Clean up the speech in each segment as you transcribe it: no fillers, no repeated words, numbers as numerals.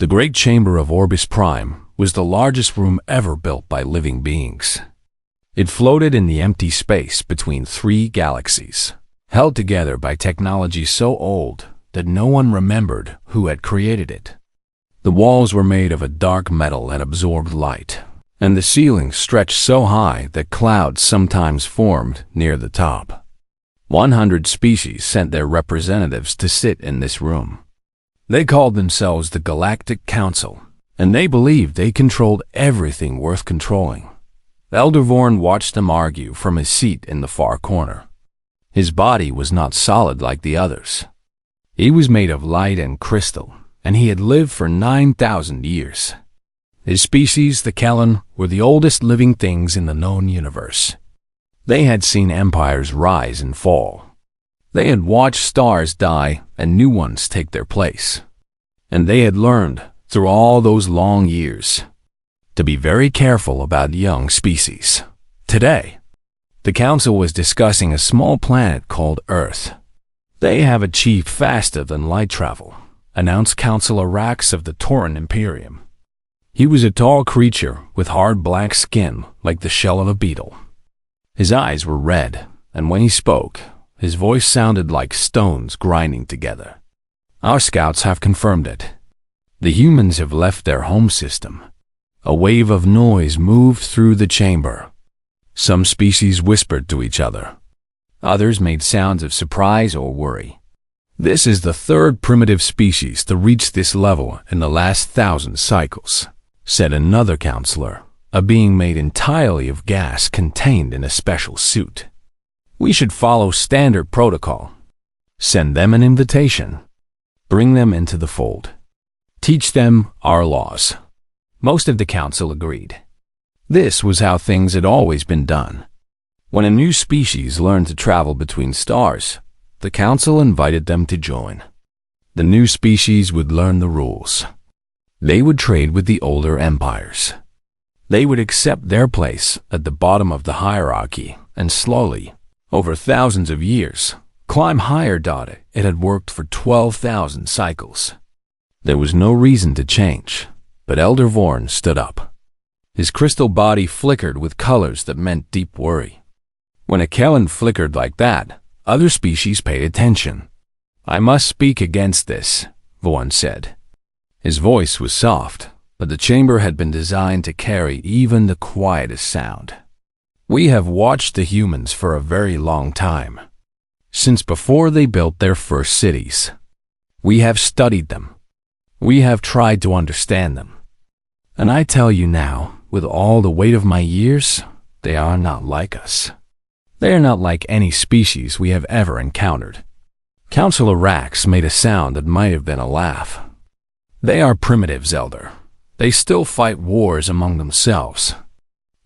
The Great Chamber of Orbis Prime was the largest room ever built by living beings. It floated in the empty space between three galaxies, held together by technology so old that no one remembered who had created it. The walls were made of a dark metal that absorbed light, and the ceiling stretched so high that clouds sometimes formed near the top. 100 species sent their representatives to sit in this room. They called themselves the Galactic Council, and they believed they controlled everything worth controlling. Elder Vorn watched them argue from his seat in the far corner. His body was not solid like the others. He was made of light and crystal, and he had lived for 9,000 years. His species, the Kellen, were the oldest living things in the known universe. They had seen empires rise and fall. They had watched stars die and new ones take their place. And they had learned, through all those long years, to be very careful about young species. Today, the Council was discussing a small planet called Earth. "They have achieved faster than light travel," announced Councilor Rax of the Tauran Imperium. He was a tall creature with hard black skin like the shell of a beetle. His eyes were red, and when he spoke, his voice sounded like stones grinding together. "Our scouts have confirmed it. The humans have left their home system." A wave of noise moved through the chamber. Some species whispered to each other. Others made sounds of surprise or worry. "This is the third primitive species to reach this level in the last 1,000 cycles," said another counselor, a being made entirely of gas contained in a special suit. "We should follow standard protocol. Send them an invitation. Bring them into the fold. Teach them our laws." Most of the council agreed. This was how things had always been done. When a new species learned to travel between stars, the council invited them to join. The new species would learn the rules. They would trade with the older empires. They would accept their place at the bottom of the hierarchy and slowly, over thousands of years, climb higher. It had worked for 12,000 cycles. There was no reason to change. But Elder Vorn stood up. His crystal body flickered with colors that meant deep worry. When a Kellen flickered like that, other species paid attention. "I must speak against this," Vorn said. His voice was soft, but the chamber had been designed to carry even the quietest sound. "We have watched the humans for a very long time, since before they built their first cities. We have studied them. We have tried to understand them. And I tell you now, with all the weight of my years, they are not like us. They are not like any species we have ever encountered." Councilor Rax made a sound that might have been a laugh. "They are primitives, Elder. They still fight wars among themselves.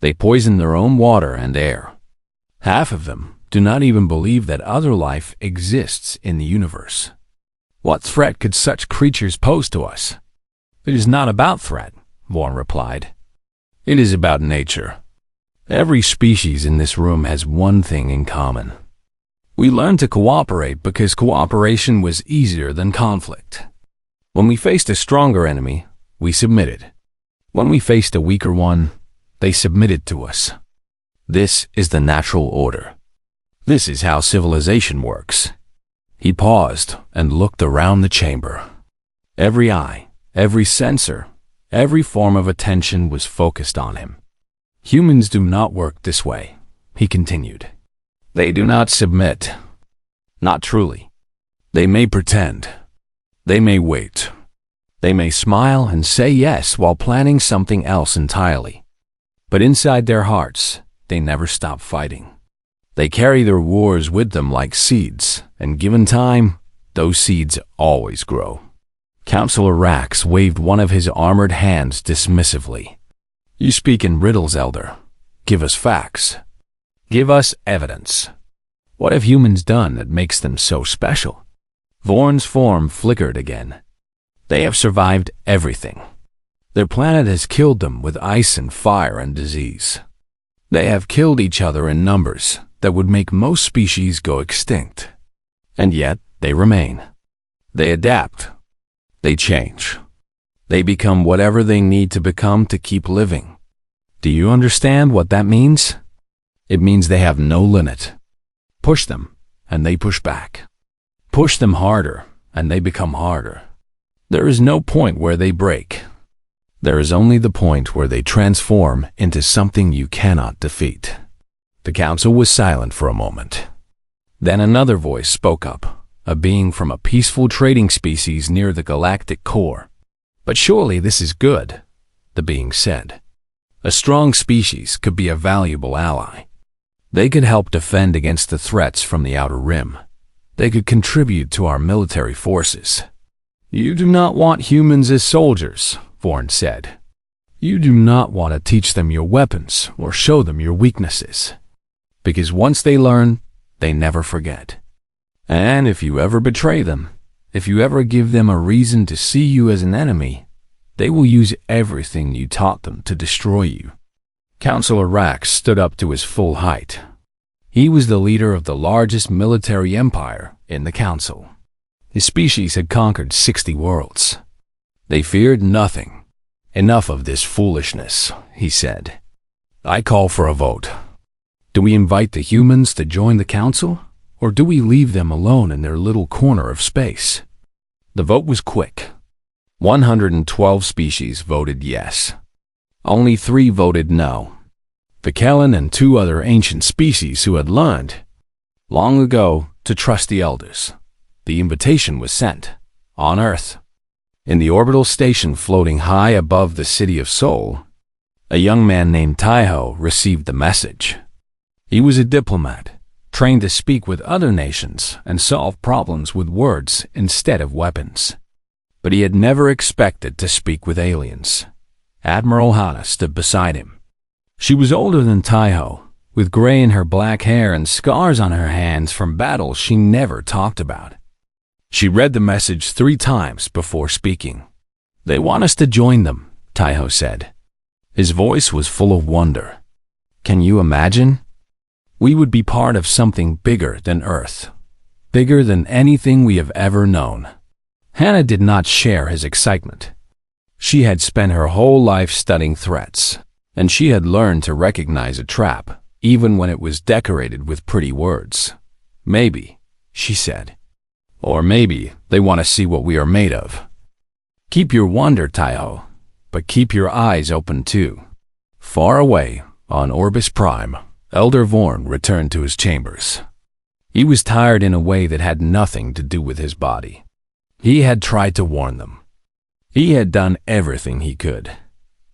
They poison their own water and air. Half of them do not even believe that other life exists in the universe. What threat could such creatures pose to us?" "It is not about threat," Vorn replied. "It is about nature. Every species in this room has one thing in common. We learned to cooperate because cooperation was easier than conflict. When we faced a stronger enemy, we submitted. When we faced a weaker one, they submitted to us. This is the natural order. This is how civilization works." He paused and looked around the chamber. Every eye, every sensor, every form of attention was focused on him. "Humans do not work this way," he continued. "They do not submit. Not truly. They may pretend. They may wait. They may smile and say yes while planning something else entirely. But inside their hearts, they never stop fighting. They carry their wars with them like seeds, and given time, those seeds always grow." Councilor Rax waved one of his armored hands dismissively. "You speak in riddles, Elder. Give us facts. Give us evidence. What have humans done that makes them so special?" Vorn's form flickered again. "They have survived everything. Their planet has killed them with ice and fire and disease. They have killed each other in numbers that would make most species go extinct. And yet they remain. They adapt. They change. They become whatever they need to become to keep living. Do you understand what that means? It means they have no limit. Push them, and they push back. Push them harder, and they become harder. There is no point where they break. There is only the point where they transform into something you cannot defeat. The council was silent for a moment. Then another voice spoke up, a being from a peaceful trading species near the galactic core. But surely this is good, the being said. A strong species could be a valuable ally. They could help defend against the threats from the outer rim. They could contribute to our military forces. You do not want humans as soldiers, Vorn said. You do not want to teach them your weapons or show them your weaknesses. Because once they learn, they never forget. And if you ever betray them, if you ever give them a reason to see you as an enemy, they will use everything you taught them to destroy you. Counselor Rax stood up to his full height. He was the leader of the largest military empire in the council. His species had conquered 60 worlds. They feared nothing. Enough of this foolishness, he said. I call for a vote. Do we invite the humans to join the council, or do we leave them alone in their little corner of space? The vote was quick. 112 species voted yes. Only 3 voted no. The Kellen and 2 other ancient species who had learned, long ago, to trust the elders. The invitation was sent, on Earth. In the orbital station floating high above the city of Seoul, a young man named Taiho received the message. He was a diplomat, trained to speak with other nations and solve problems with words instead of weapons. But he had never expected to speak with aliens. Admiral Hana stood beside him. She was older than Taiho, with gray in her black hair and scars on her hands from battles she never talked about. She read the message 3 times before speaking. They want us to join them, Taiho said. His voice was full of wonder. Can you imagine? We would be part of something bigger than Earth, bigger than anything we have ever known. Hannah did not share his excitement. She had spent her whole life studying threats, and she had learned to recognize a trap, even when it was decorated with pretty words. Maybe, she said. Or maybe they want to see what we are made of. Keep your wonder, Taiho, but keep your eyes open too. Far away, on Orbis Prime, Elder Vorn returned to his chambers. He was tired in a way that had nothing to do with his body. He had tried to warn them. He had done everything he could.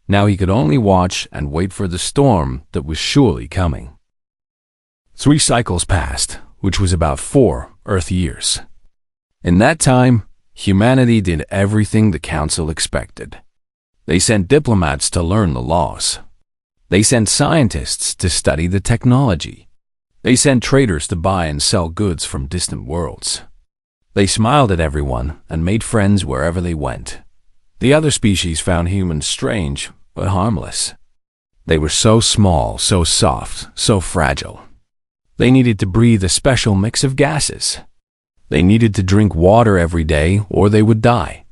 Now he could only watch and wait for the storm that was surely coming. 3 cycles passed, which was about 4 Earth years. In that time, humanity did everything the Council expected. They sent diplomats to learn the laws. They sent scientists to study the technology. They sent traders to buy and sell goods from distant worlds. They smiled at everyone and made friends wherever they went. The other species found humans strange, but harmless. They were so small, so soft, so fragile. They needed to breathe a special mix of gases. They needed to drink water every day or they would die.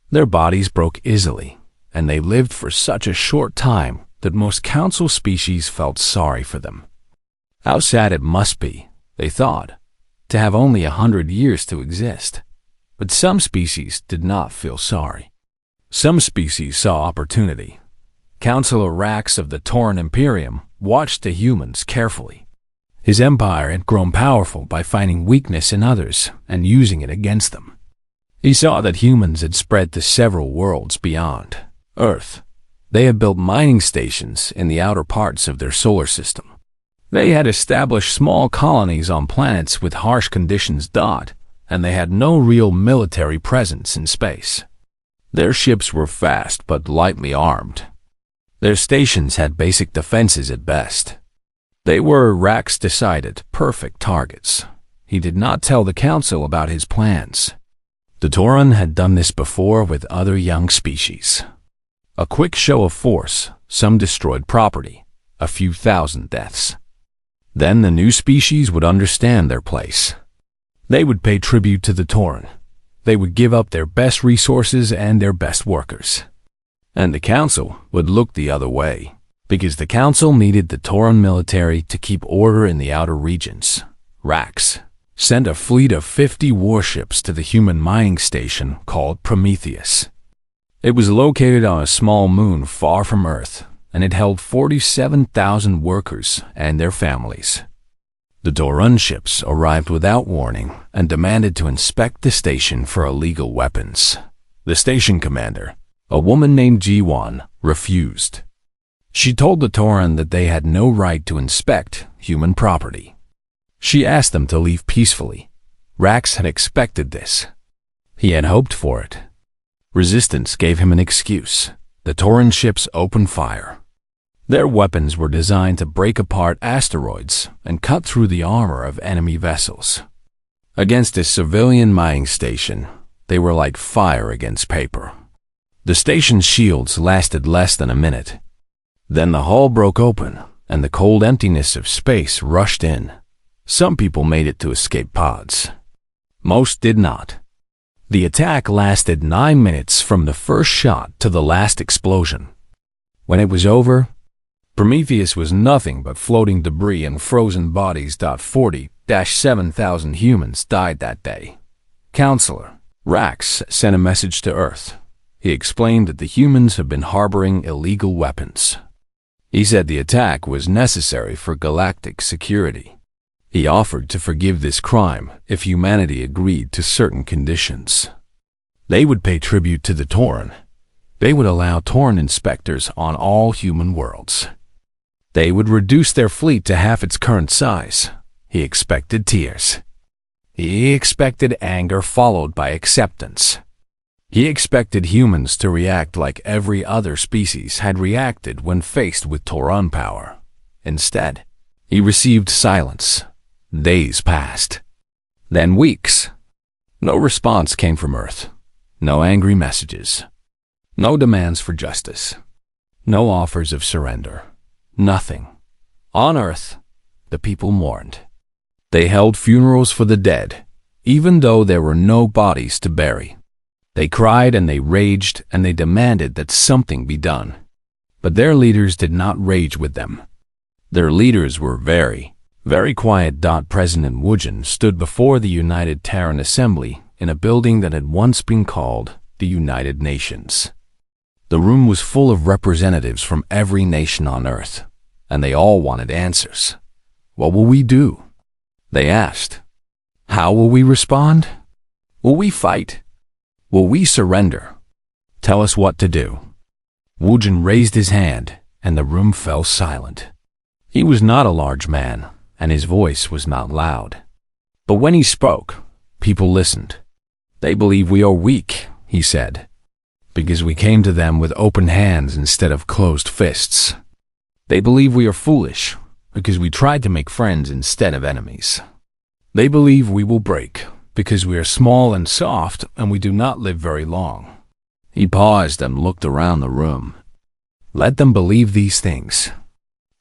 Their bodies broke easily, and they lived for such a short time that most council species felt sorry for them. How sad it must be, they thought, to have only 100 years to exist. But some species did not feel sorry. Some species saw opportunity. Councilor Rax of the Tauran Imperium watched the humans carefully. His empire had grown powerful by finding weakness in others and using it against them. He saw that humans had spread to several worlds beyond Earth. They had built mining stations in the outer parts of their solar system. They had established small colonies on planets with harsh conditions, and they had no real military presence in space. Their ships were fast but lightly armed. Their stations had basic defenses at best. They were, Rax decided, perfect targets. He did not tell the council about his plans. The Tauran had done this before with other young species. A quick show of force, some destroyed property, a few thousand deaths. Then the new species would understand their place. They would pay tribute to the Tauran. they would give up their best resources and their best workers. And the Council would look the other way, because the Council needed the Tauran military to keep order in the outer regions. Rax sent a fleet of 50 warships to the human mining station called Prometheus. It was located on a small moon far from Earth, and it held 47,000 workers and their families. The Tauran ships arrived without warning and demanded to inspect the station for illegal weapons. The station commander, a woman named G1, refused. She told the Tauran that they had no right to inspect human property. She asked them to leave peacefully. Rax had expected this. He had hoped for it. Resistance gave him an excuse. The Tauran ships opened fire. Their weapons were designed to break apart asteroids and cut through the armor of enemy vessels. Against a civilian mining station, they were like fire against paper. The station's shields lasted less than a minute. Then the hull broke open, and the cold emptiness of space rushed in. Some people made it to escape pods. Most did not. The attack lasted 9 minutes from the first shot to the last explosion. When it was over, Prometheus was nothing but floating debris and frozen bodies. 40,000-7,000 humans died that day. Counselor Rax sent a message to Earth. He explained that the humans have been harboring illegal weapons. He said the attack was necessary for galactic security. He offered to forgive this crime if humanity agreed to certain conditions. They would pay tribute to the Tauran. They would allow Tauran inspectors on all human worlds. They would reduce their fleet to half its current size. He expected tears. He expected anger followed by acceptance. He expected humans to react like every other species had reacted when faced with Tauran power. Instead, he received silence. Days passed. Then weeks. No response came from Earth. No angry messages. No demands for justice. No offers of surrender. Nothing. On Earth, the people mourned. They held funerals for the dead, even though there were no bodies to bury. They cried and they raged and they demanded that something be done. But their leaders did not rage with them. Their leaders were very quiet. President Wujin stood before the United Terran Assembly in a building that had once been called the United Nations. The room was full of representatives from every nation on Earth, and they all wanted answers. What will we do? They asked. How will we respond? Will we fight? Will we surrender? Tell us what to do. Wujin raised his hand, and the room fell silent. He was not a large man, and his voice was not loud. But when he spoke, people listened. They believe we are weak, he said, because we came to them with open hands instead of closed fists. They believe we are foolish, because we tried to make friends instead of enemies. They believe we will break, because we are small and soft and we do not live very long. He paused and looked around the room. Let them believe these things.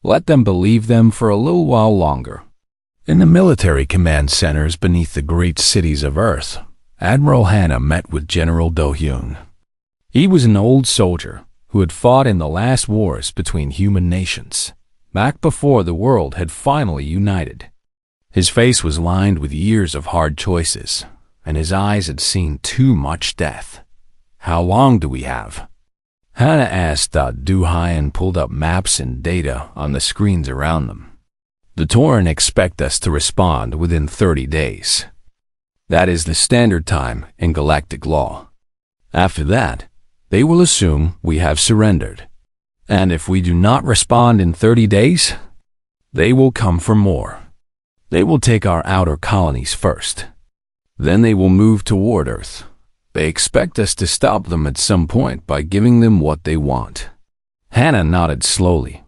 Let them believe them for a little while longer. In the military command centers beneath the great cities of Earth, Admiral Hanna met with General Do-hyun. He was an old soldier who had fought in the last wars between human nations, back before the world had finally united. His face was lined with years of hard choices, and his eyes had seen too much death. How long do we have? Hanna asked. Do-hyun pulled up maps and data on the screens around them. The Tauran expect us to respond within 30 days. That is the standard time in galactic law. After that, they will assume we have surrendered. And if we do not respond in 30 days, they will come for more. They will take our outer colonies first. Then they will move toward Earth. They expect us to stop them at some point by giving them what they want. Hanna nodded slowly.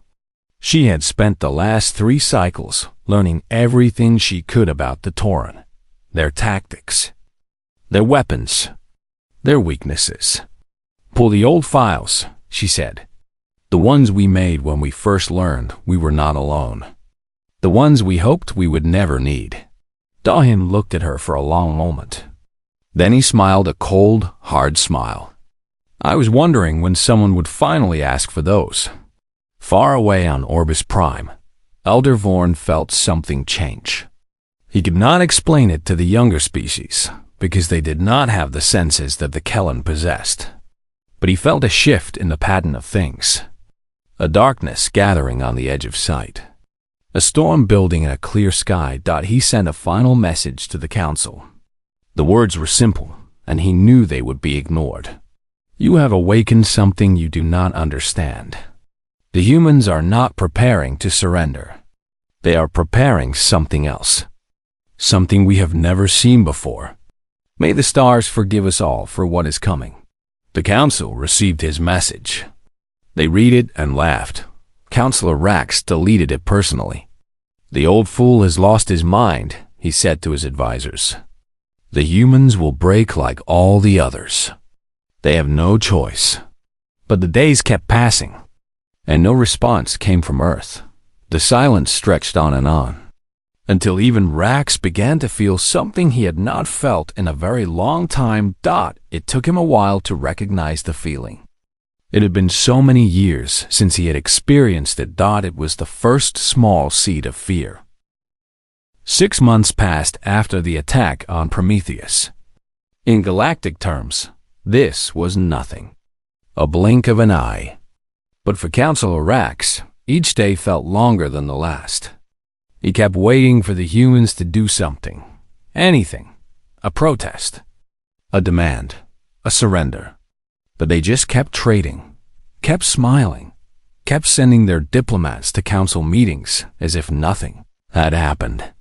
She had spent the last 3 cycles learning everything she could about the Tauran, their tactics, their weapons, their weaknesses. Pull the old files, she said. The ones we made when we first learned we were not alone. The ones we hoped we would never need. Do-hyun looked at her for a long moment. Then he smiled a cold, hard smile. I was wondering when someone would finally ask for those. Far away on Orbis Prime, Elder Vorn felt something change. He could not explain it to the younger species, because they did not have the senses that the Kellen possessed. But he felt a shift in the pattern of things. A darkness gathering on the edge of sight. A storm building in a clear sky. He sent a final message to the council. The words were simple, and he knew they would be ignored. You have awakened something you do not understand. The humans are not preparing to surrender. They are preparing something else. Something we have never seen before. May the stars forgive us all for what is coming. The council received his message. They read it and laughed. Counselor Rax deleted it personally. The old fool has lost his mind, he said to his advisors. The humans will break like all the others. They have no choice. But the days kept passing, and no response came from Earth. The silence stretched on, until even Rax began to feel something he had not felt in a very long time. It took him a while to recognize the feeling. It had been so many years since he had experienced it. It was the first small seed of fear. 6 months passed after the attack on Prometheus. In galactic terms, this was nothing. A blink of an eye. But for Counselor Rax, each day felt longer than the last. He kept waiting for the humans to do something. Anything. A protest. A demand. A surrender. But they just kept trading. Kept smiling. Kept sending their diplomats to council meetings as if nothing had happened.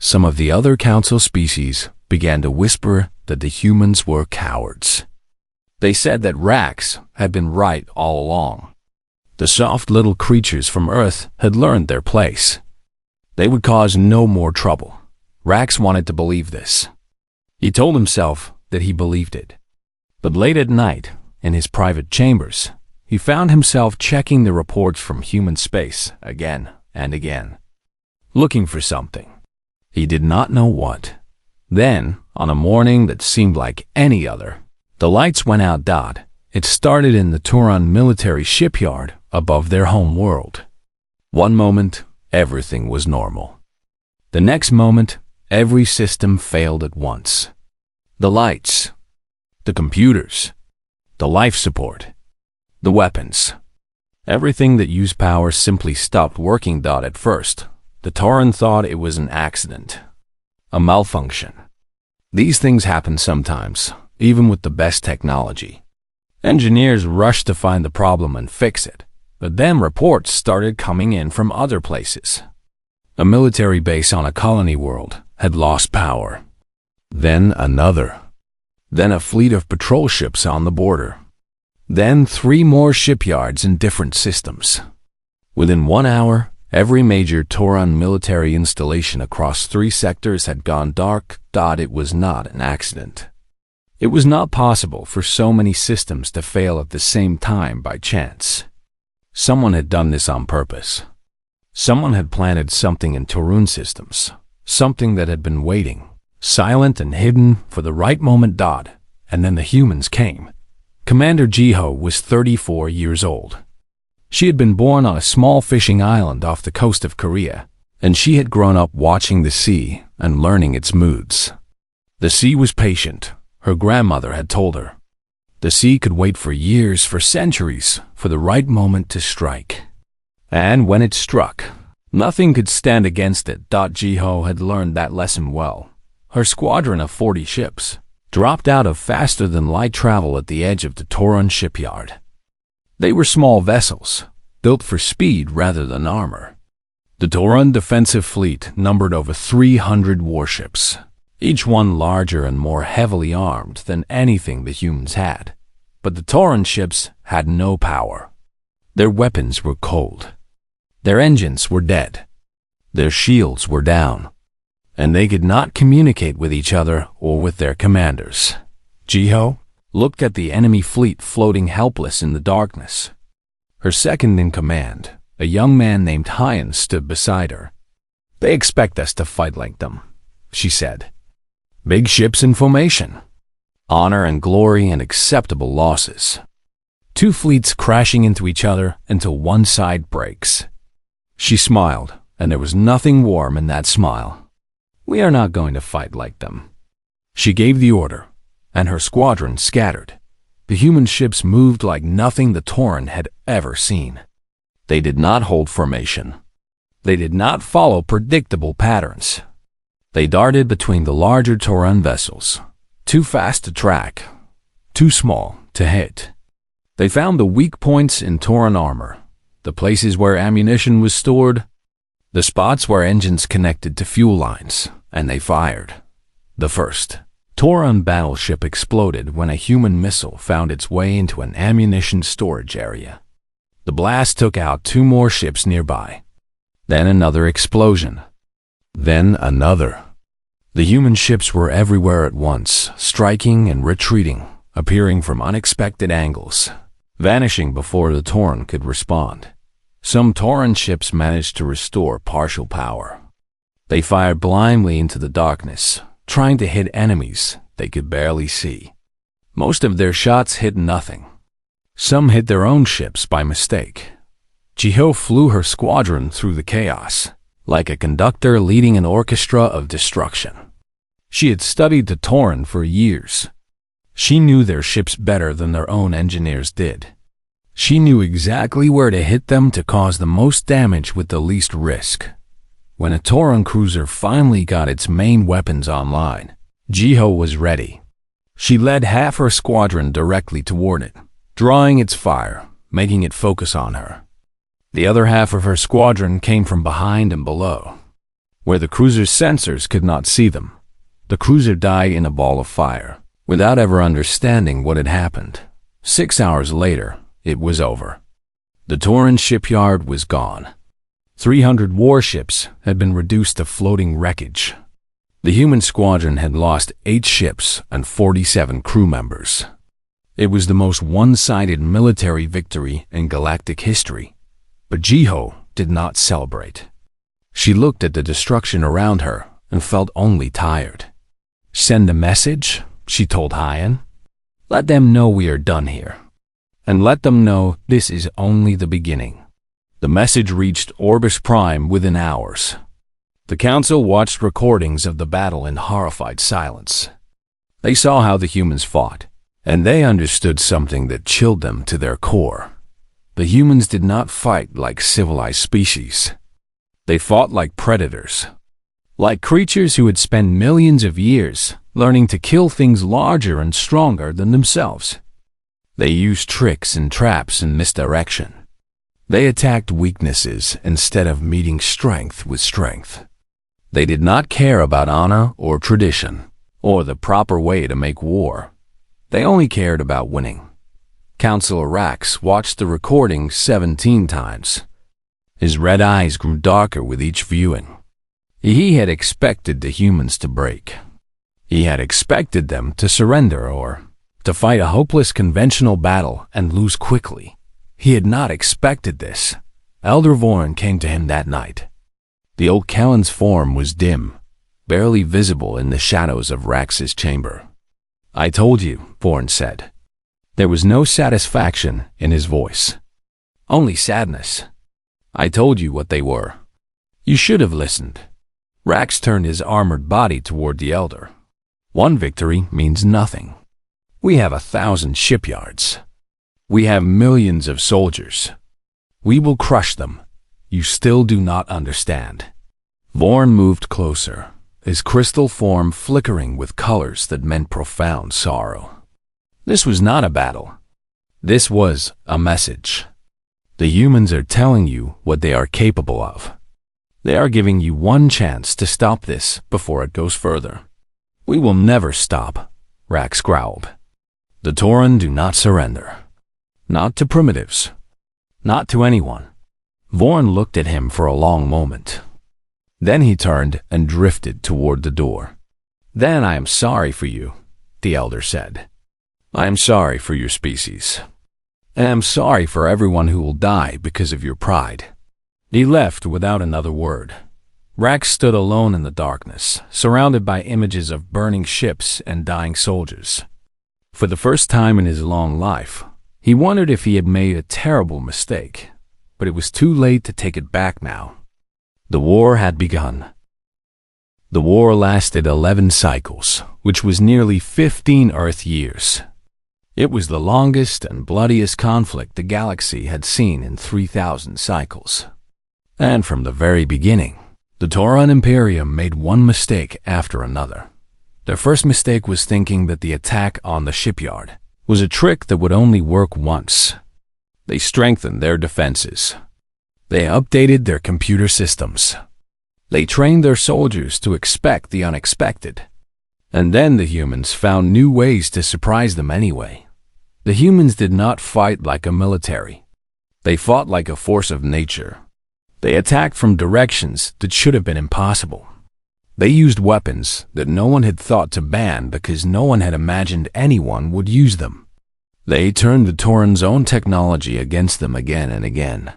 Some of the other council species began to whisper that the humans were cowards. They said that Rax had been right all along. The soft little creatures from Earth had learned their place. They would cause no more trouble. Rax wanted to believe this. He told himself that he believed it. But late at night, in his private chambers, he found himself checking the reports from human space again and again, looking for something. He did not know what. Then, on a morning that seemed like any other, the lights went out. It started in the Turan military shipyard above their home world. One moment, everything was normal. The next moment, every system failed at once. The lights, the computers, the life support, the weapons. Everything that used power simply stopped working. At first, the Tauran thought it was an accident, a malfunction. These things happen sometimes, even with the best technology. Engineers rushed to find the problem and fix it, but then reports started coming in from other places. A military base on a colony world had lost power. Then another. Then a fleet of patrol ships on the border. Then 3 more shipyards in different systems. Within 1 hour, every major Tauran military installation across 3 sectors had gone dark. It was not an accident. It was not possible for so many systems to fail at the same time by chance. Someone had done this on purpose. Someone had planted something in Torun systems, something that had been waiting, silent and hidden for the right moment. And then the humans came. Commander Jiho was 34 years old. She had been born on a small fishing island off the coast of Korea, and she had grown up watching the sea and learning its moods. The sea was patient, her grandmother had told her. The sea could wait for years, for centuries, for the right moment to strike. And when it struck, nothing could stand against it. Jiho had learned that lesson well. Her squadron of 40 ships dropped out of faster-than-light travel at the edge of the Tauran shipyard. They were small vessels, built for speed rather than armor. The Tauran defensive fleet numbered over 300 warships, each one larger and more heavily armed than anything the humans had. But the Tauran ships had no power. Their weapons were cold. Their engines were dead. Their shields were down. And they could not communicate with each other or with their commanders. Jiho looked at the enemy fleet floating helpless in the darkness. Her second in command, a young man named Hyan, stood beside her. "They expect us to fight like them," she said. "Big ships in formation. honor and glory and acceptable losses. Two fleets crashing into each other until one side breaks. She smiled, and there was nothing warm in that smile. We are not going to fight like them. She gave the order, and her squadron scattered. The human ships moved like nothing the Tauran had ever seen. They did not hold formation. They did not follow predictable patterns. They darted between the larger Tauran vessels, too fast to track, too small to hit. They found the weak points in Tauran armor, the places where ammunition was stored, the spots where engines connected to fuel lines, and they fired. The first Tauran battleship exploded when a human missile found its way into an ammunition storage area. The blast took out two more ships nearby. Then another explosion. Then another. The human ships were everywhere at once, striking and retreating, appearing from unexpected angles, vanishing before the Tauran could respond. Some Tauran ships managed to restore partial power. They fired blindly into the darkness, trying to hit enemies they could barely see. Most of their shots hit nothing. Some hit their own ships by mistake. Jiho flew her squadron through the chaos, like a conductor leading an orchestra of destruction. She had studied the Tauran for years. She knew their ships better than their own engineers did. She knew exactly where to hit them to cause the most damage with the least risk. When a Tauran cruiser finally got its main weapons online, Jiho was ready. She led half her squadron directly toward it, drawing its fire, making it focus on her. The other half of her squadron came from behind and below, where the cruiser's sensors could not see them. The cruiser died in a ball of fire, without ever understanding what had happened. 6 hours later, it was over. The Tauran shipyard was gone. 300 warships had been reduced to floating wreckage. The human squadron had lost 8 ships and 47 crew members. It was the most one-sided military victory in galactic history. But Jiho did not celebrate. She looked at the destruction around her and felt only tired. Send a message, she told Hyan. Let them know we are done here. And let them know this is only the beginning. The message reached Orbis Prime within hours. The council watched recordings of the battle in horrified silence. They saw how the humans fought, and they understood something that chilled them to their core. The humans did not fight like civilized species. They fought like predators, like creatures who had spent millions of years learning to kill things larger and stronger than themselves. They used tricks and traps and misdirection. They attacked weaknesses instead of meeting strength with strength. They did not care about honor or tradition, or the proper way to make war. They only cared about winning. Counselor Rax watched the recording 17 times. His red eyes grew darker with each viewing. He had expected the humans to break. He had expected them to surrender or to fight a hopeless conventional battle and lose quickly. He had not expected this. Elder Vorn came to him that night. The old Kellen's form was dim, barely visible in the shadows of Rax's chamber. I told you, Vorn said. There was no satisfaction in his voice, only sadness. I told you what they were. You should have listened. Rax turned his armored body toward the Elder. One victory means nothing. We have 1,000 shipyards. We have millions of soldiers. We will crush them. You still do not understand. Vorn moved closer, his crystal form flickering with colors that meant profound sorrow. This was not a battle. This was a message. The humans are telling you what they are capable of. They are giving you one chance to stop this before it goes further. We will never stop, Rax growled. The Tauran do not surrender. Not to primitives. Not to anyone. Vorn looked at him for a long moment. Then he turned and drifted toward the door. Then I am sorry for you, the Elder said. I am sorry for your species. And I am sorry for everyone who will die because of your pride. He left without another word. Rax stood alone in the darkness, surrounded by images of burning ships and dying soldiers. For the first time in his long life, he wondered if he had made a terrible mistake, but it was too late to take it back now. The war had begun. The war lasted 11 cycles, which was nearly 15 Earth years. It was the longest and bloodiest conflict the galaxy had seen in 3,000 cycles. And from the very beginning, the Tauran Imperium made one mistake after another. Their first mistake was thinking that the attack on the shipyard was a trick that would only work once. They strengthened their defenses. They updated their computer systems. They trained their soldiers to expect the unexpected. And then the humans found new ways to surprise them anyway. The humans did not fight like a military. They fought like a force of nature. They attacked from directions that should have been impossible. They used weapons that no one had thought to ban because no one had imagined anyone would use them. They turned the Tauran's own technology against them again and again.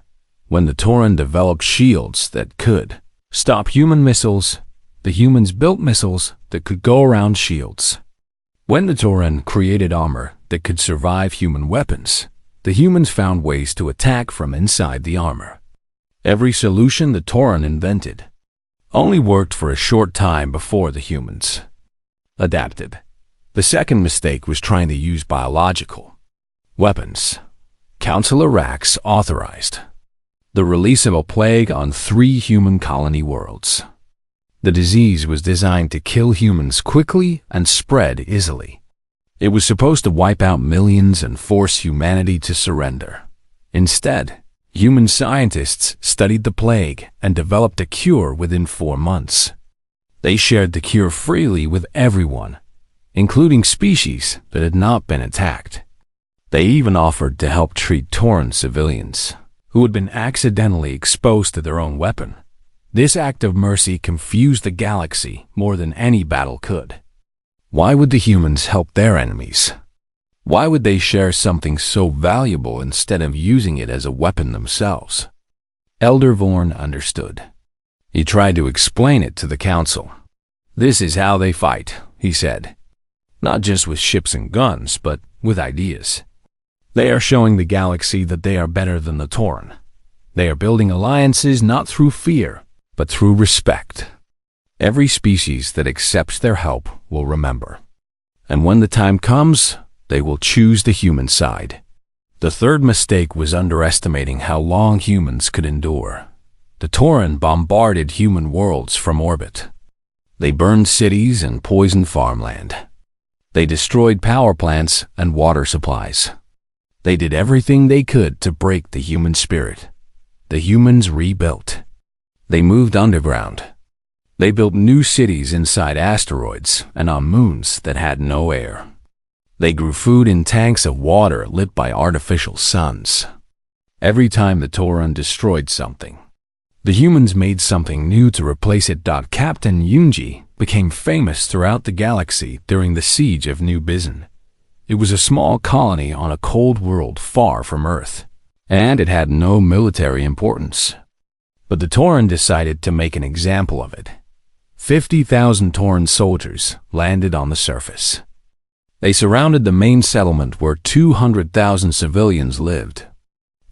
When the Tauran developed shields that could stop human missiles, the humans built missiles that could go around shields. When the Tauran created armor that could survive human weapons, the humans found ways to attack from inside the armor. Every solution the Tauran invented only worked for a short time before the humans adapted. The second mistake was trying to use biological weapons. Councillor Rax authorized the release of a plague on 3 human colony worlds. The disease was designed to kill humans quickly and spread easily. It was supposed to wipe out millions and force humanity to surrender. Instead, human scientists studied the plague and developed a cure within 4 months. They shared the cure freely with everyone, including species that had not been attacked. They even offered to help treat Tauran civilians who had been accidentally exposed to their own weapon. This act of mercy confused the galaxy more than any battle could. Why would the humans help their enemies? Why would they share something so valuable instead of using it as a weapon themselves? Elder Vorn understood. He tried to explain it to the council. This is how they fight, he said. Not just with ships and guns, but with ideas. They are showing the galaxy that they are better than the Tauran. They are building alliances not through fear, but through respect. Every species that accepts their help will remember. And when the time comes, they will choose the human side. The third mistake was underestimating how long humans could endure. The Tauran bombarded human worlds from orbit. They burned cities and poisoned farmland. They destroyed power plants and water supplies. They did everything they could to break the human spirit. The humans rebuilt. They moved underground. They built new cities inside asteroids and on moons that had no air. They grew food in tanks of water lit by artificial suns. Every time the Tauran destroyed something, the humans made something new to replace it. Captain Yunji became famous throughout the galaxy during the siege of New Bizin. It was a small colony on a cold world far from Earth, and it had no military importance. But the Tauran decided to make an example of it. 50,000 Tauran soldiers landed on the surface. They surrounded the main settlement where 200,000 civilians lived.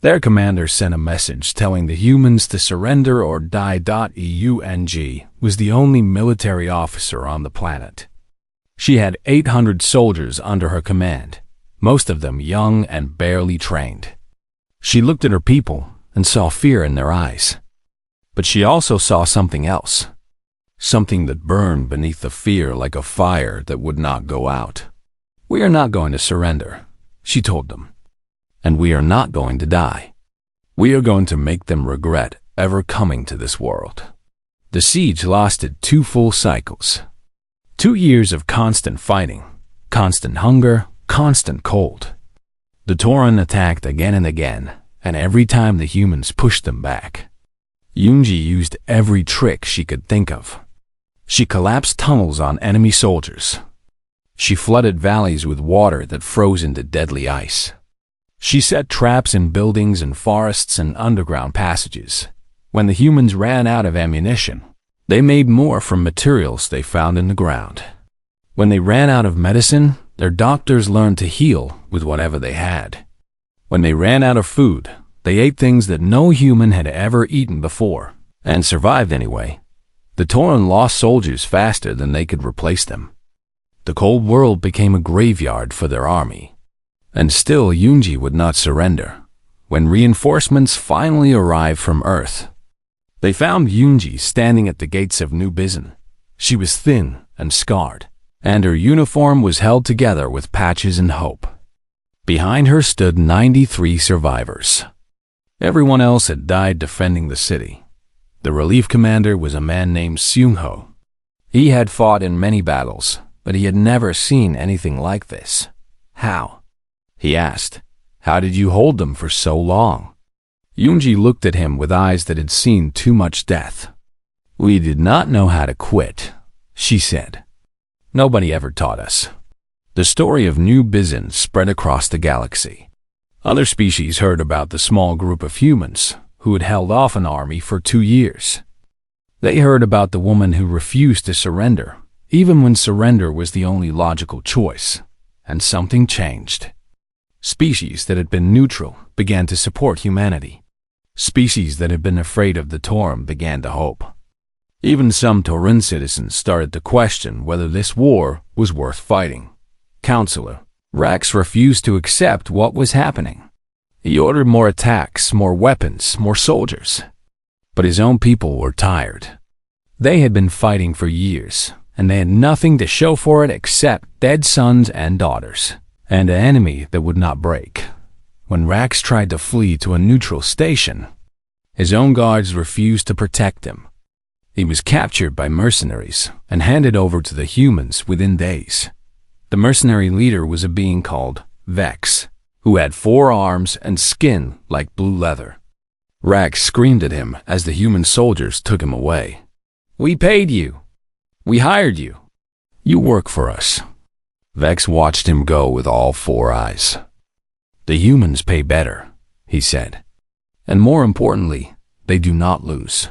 Their commander sent a message telling the humans to surrender or die. Eung was the only military officer on the planet. She had 800 soldiers under her command, most of them young and barely trained. She looked at her people and saw fear in their eyes. But she also saw something else, something that burned beneath the fear like a fire that would not go out. "We are not going to surrender," she told them. "And we are not going to die. We are going to make them regret ever coming to this world." The siege lasted 2 full cycles. 2 years of constant fighting, constant hunger, constant cold. The Tauran attacked again and again, and every time the humans pushed them back. Yunji used every trick she could think of. She collapsed tunnels on enemy soldiers. She flooded valleys with water that froze into deadly ice. She set traps in buildings and forests and underground passages. When the humans ran out of ammunition, they made more from materials they found in the ground. When they ran out of medicine, Their doctors learned to heal with whatever they had. When they ran out of food, they ate things that no human had ever eaten before, and survived anyway. The Tauren lost soldiers faster than they could replace them. The cold world became a graveyard for their army. And still Yunji would not surrender. When reinforcements finally arrived from Earth, they found Yunji standing at the gates of New Bizen. She was thin and scarred, and her uniform was held together with patches and hope. Behind her stood 93 survivors. Everyone else had died defending the city. The relief commander was a man named Seung-ho. He had fought in many battles, but he had never seen anything like this. How? He asked. How did you hold them for so long? Yunji looked at him with eyes that had seen too much death. We did not know how to quit, she said. Nobody ever taught us. The story of New Bizen spread across the galaxy. Other species heard about the small group of humans who had held off an army for 2 years. They heard about the woman who refused to surrender, even when surrender was the only logical choice. And something changed. Species that had been neutral began to support humanity. Species that had been afraid of the Tauren began to hope. Even some Tauren citizens started to question whether this war was worth fighting. Counselor Rax refused to accept what was happening. He ordered more attacks, more weapons, more soldiers. But his own people were tired. They had been fighting for years, and they had nothing to show for it except dead sons and daughters, and an enemy that would not break. When Rax tried to flee to a neutral station, his own guards refused to protect him. He was captured by mercenaries and handed over to the humans within days. The mercenary leader was a being called Vex, who had 4 arms and skin like blue leather. Rax screamed at him as the human soldiers took him away. We paid you. We hired you. You work for us. Vex watched him go with all 4 eyes. The humans pay better, he said. And more importantly, they do not lose.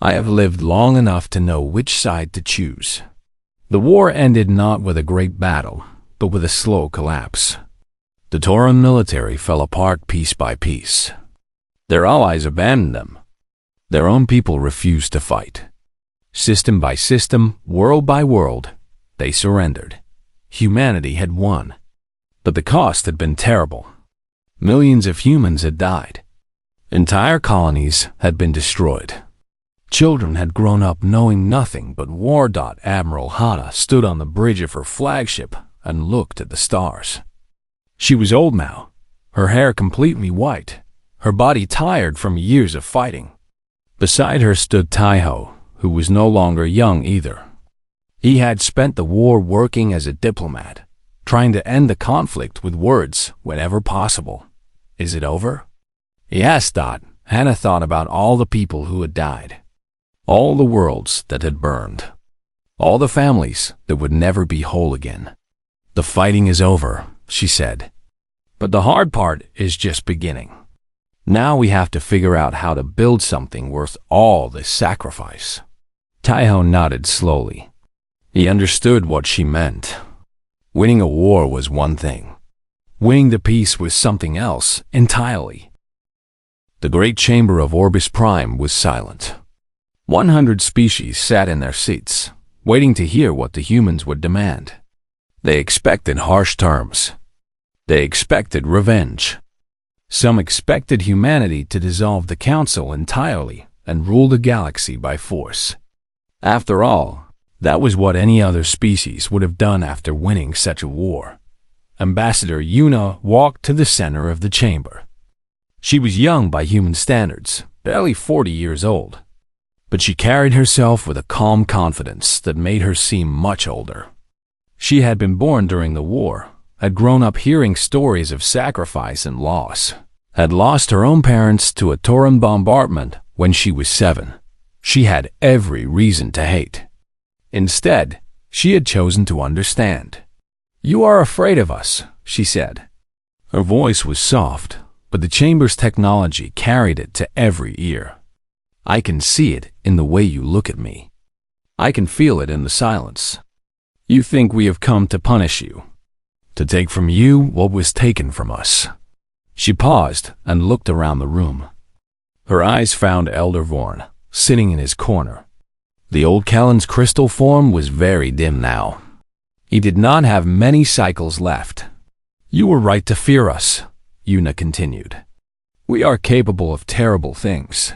I have lived long enough to know which side to choose. The war ended not with a great battle, but with a slow collapse. The Tauren military fell apart piece by piece. Their allies abandoned them. Their own people refused to fight. System by system, world by world, they surrendered. Humanity had won. But the cost had been terrible. Millions of humans had died. Entire colonies had been destroyed. Children had grown up knowing nothing but war. Admiral Hana stood on the bridge of her flagship and looked at the stars. She was old now, her hair completely white, her body tired from years of fighting. Beside her stood Taiho, who was no longer young either. He had spent the war working as a diplomat, trying to end the conflict with words whenever possible. Is it over? Yes. Hannah thought about all the people who had died, all the worlds that had burned, all the families that would never be whole again. The fighting is over, she said. But the hard part is just beginning. Now we have to figure out how to build something worth all this sacrifice. Taiho nodded slowly. He understood what she meant. Winning a war was one thing. Winning the peace was something else entirely. The great chamber of Orbis Prime was silent. 100 species sat in their seats, waiting to hear what the humans would demand. They expected harsh terms. They expected revenge. Some expected humanity to dissolve the council entirely and rule the galaxy by force. After all, that was what any other species would have done after winning such a war. Ambassador Yuna walked to the center of the chamber. She was young by human standards, barely 40 years old. But she carried herself with a calm confidence that made her seem much older. She had been born during the war, had grown up hearing stories of sacrifice and loss, had lost her own parents to a Tauren bombardment when she was 7. She had every reason to hate. Instead, she had chosen to understand. You are afraid of us, she said. Her voice was soft, but the chamber's technology carried it to every ear. I can see it in the way you look at me. I can feel it in the silence. You think we have come to punish you. to take from you what was taken from us." She paused and looked around the room. Her eyes found Elder Vorn, sitting in his corner. The old Kellen's crystal form was very dim now. He did not have many cycles left. "You were right to fear us," Yuna continued. "We are capable of terrible things.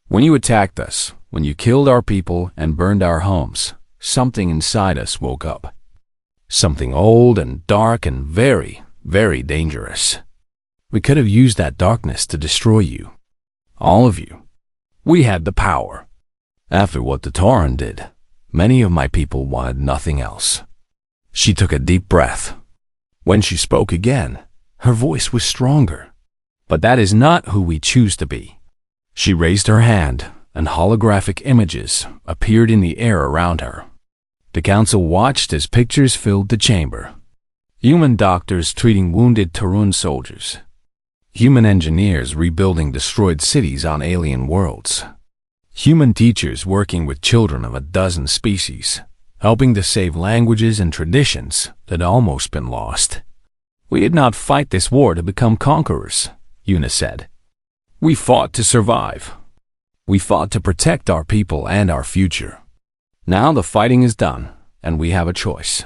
When you attacked us, when you killed our people and burned our homes, something inside us woke up. Something old and dark and very, very dangerous. We could have used that darkness to destroy you. All of you. We had the power. After what the Tauren did, many of my people wanted nothing else." She took a deep breath. When she spoke again, her voice was stronger. "But that is not who we choose to be." She raised her hand, and holographic images appeared in the air around her. The council watched as pictures filled the chamber. Human doctors treating wounded Tarun soldiers. Human engineers rebuilding destroyed cities on alien worlds. Human teachers working with children of a dozen species, helping to save languages and traditions that had almost been lost. "We did not fight this war to become conquerors," Yuna said. "We fought to survive. We fought to protect our people and our future. Now the fighting is done, and we have a choice.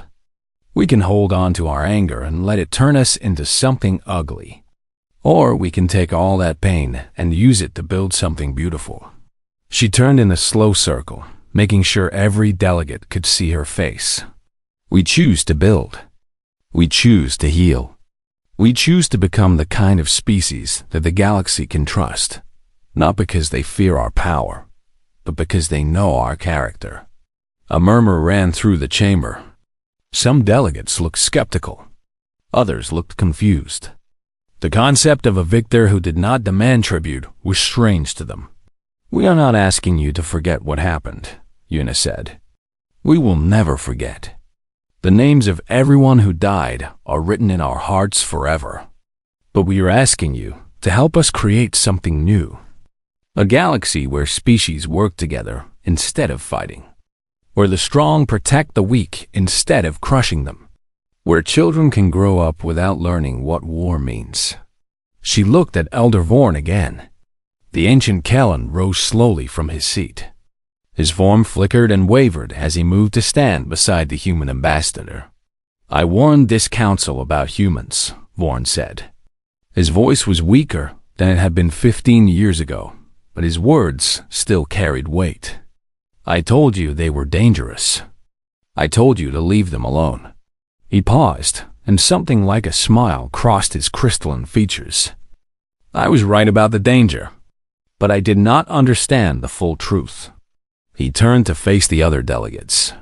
We can hold on to our anger and let it turn us into something ugly. Or we can take all that pain and use it to build something beautiful." She turned in a slow circle, making sure every delegate could see her face. "We choose to build. We choose to heal. We choose to become the kind of species that the galaxy can trust, not because they fear our power, but because they know our character." A murmur ran through the chamber. Some delegates looked skeptical. Others looked confused. The concept of a victor who did not demand tribute was strange to them. "We are not asking you to forget what happened," Yuna said. "We will never forget. The names of everyone who died are written in our hearts forever. But we are asking you to help us create something new. A galaxy where species work together instead of fighting. Where the strong protect the weak instead of crushing them. Where children can grow up without learning what war means." She looked at Elder Vorn again. The ancient Kellen rose slowly from his seat. His form flickered and wavered as he moved to stand beside the human ambassador. "I warned this council about humans," Vorn said. His voice was weaker than it had been 15 years ago, but his words still carried weight. "I told you they were dangerous. I told you to leave them alone." He paused, and something like a smile crossed his crystalline features. "I was right about the danger, but I did not understand the full truth." He turned to face the other delegates.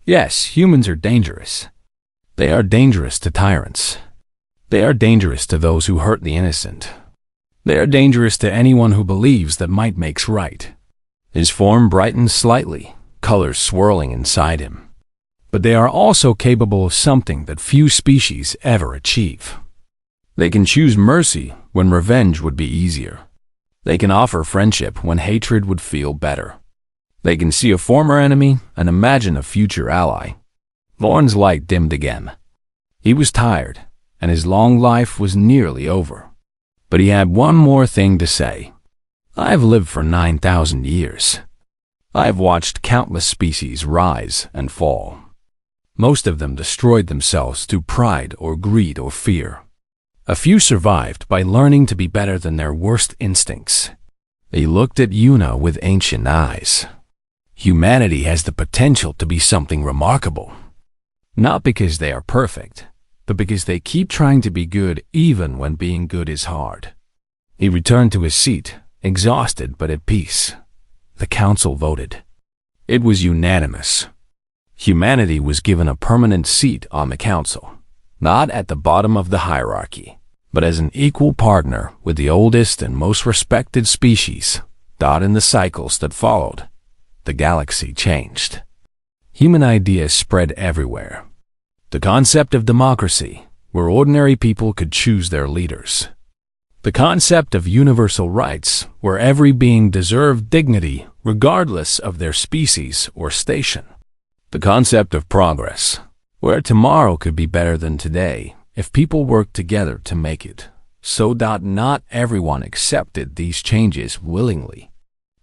"Yes, humans are dangerous. They are dangerous to tyrants. They are dangerous to those who hurt the innocent. They are dangerous to anyone who believes that might makes right." His form brightened slightly, colors swirling inside him. "But they are also capable of something that few species ever achieve. They can choose mercy when revenge would be easier. They can offer friendship when hatred would feel better. They can see a former enemy and imagine a future ally." Vorn's light dimmed again. He was tired, and his long life was nearly over. But he had one more thing to say. "I have lived for 9,000 years. I have watched countless species rise and fall. Most of them destroyed themselves through pride or greed or fear. A few survived by learning to be better than their worst instincts." He looked at Yuna with ancient eyes. "Humanity has the potential to be something remarkable. Not because they are perfect, but because they keep trying to be good even when being good is hard." He returned to his seat, exhausted but at peace. The council voted. It was unanimous. Humanity was given a permanent seat on the council, not at the bottom of the hierarchy, but as an equal partner with the oldest and most respected species. In the cycles that followed, the galaxy changed. Human ideas spread everywhere. The concept of democracy, where ordinary people could choose their leaders. The concept of universal rights, where every being deserved dignity regardless of their species or station. The concept of progress, where tomorrow could be better than today if people worked together to make it. So not everyone accepted these changes willingly.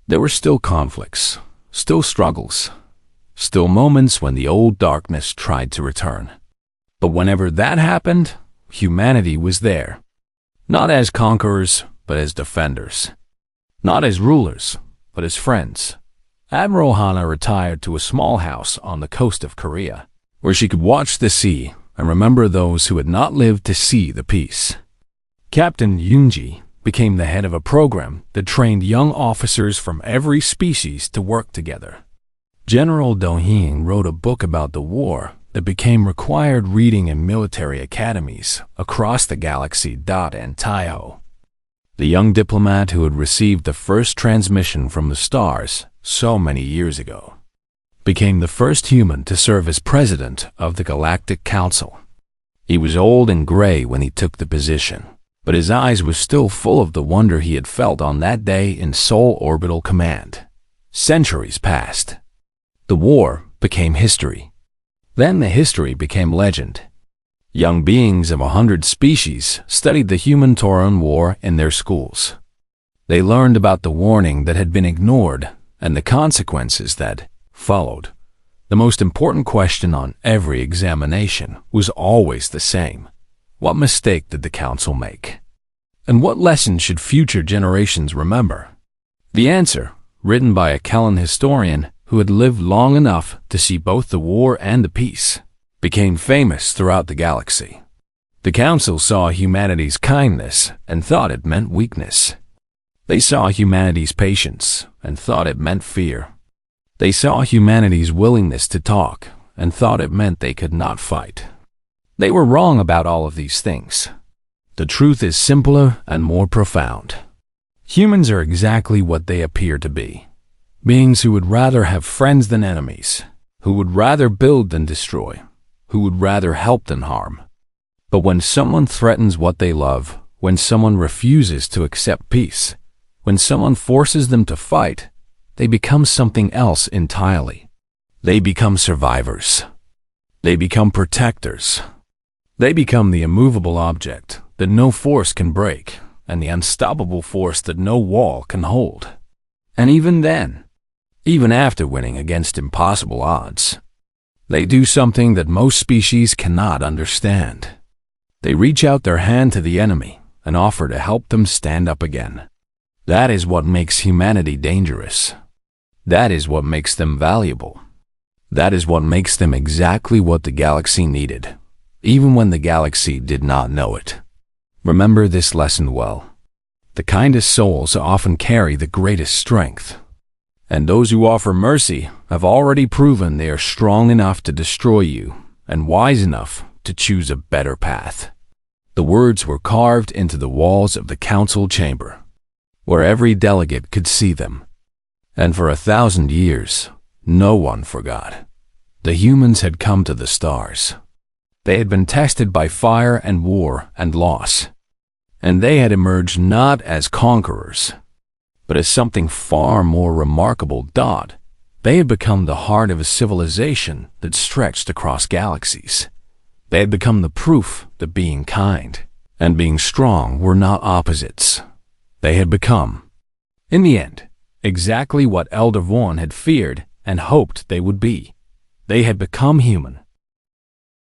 There were still conflicts, still struggles, still moments when the old darkness tried to return. But whenever that happened, humanity was there. Not as conquerors, but as defenders. Not as rulers, but as friends. Admiral Hana retired to a small house on the coast of Korea, where she could watch the sea and remember those who had not lived to see the peace. Captain Yoonji became the head of a program that trained young officers from every species to work together. General Do-hyun wrote a book about the war that became required reading in military academies across the galaxy. And Taiho, the young diplomat who had received the first transmission from the stars so many years ago, became the first human to serve as president of the Galactic Council. He was old and gray when he took the position, but his eyes were still full of the wonder he had felt on that day in Seoul Orbital Command. Centuries passed. The war became history. Then the history became legend. Young beings of 100 species studied the human-Tauran war in their schools. They learned about the warning that had been ignored and the consequences that followed. The most important question on every examination was always the same. What mistake did the council make? And what lesson should future generations remember? The answer, written by a Kellen historian who had lived long enough to see both the war and the peace, became famous throughout the galaxy. The council saw humanity's kindness and thought it meant weakness. They saw humanity's patience and thought it meant fear. They saw humanity's willingness to talk and thought it meant they could not fight. They were wrong about all of these things. The truth is simpler and more profound. Humans are exactly what they appear to be. Beings who would rather have friends than enemies, who would rather build than destroy, who would rather help than harm. But when someone threatens what they love, when someone refuses to accept peace, when someone forces them to fight, they become something else entirely. They become survivors. They become protectors. They become the immovable object that no force can break and the unstoppable force that no wall can hold. And even then, even after winning against impossible odds, they do something that most species cannot understand. They reach out their hand to the enemy and offer to help them stand up again. That is what makes humanity dangerous. That is what makes them valuable. That is what makes them exactly what the galaxy needed, even when the galaxy did not know it. Remember this lesson well. The kindest souls often carry the greatest strength, and those who offer mercy have already proven they are strong enough to destroy you and wise enough to choose a better path. The words were carved into the walls of the council chamber, where every delegate could see them. And for 1,000 years, no one forgot. The humans had come to the stars. They had been tested by fire and war and loss. And they had emerged not as conquerors, but as something far more remarkable. They had become the heart of a civilization that stretched across galaxies. They had become the proof that being kind and being strong were not opposites. They had become, in the end, exactly what Elder Vaughn had feared and hoped they would be. They had become human.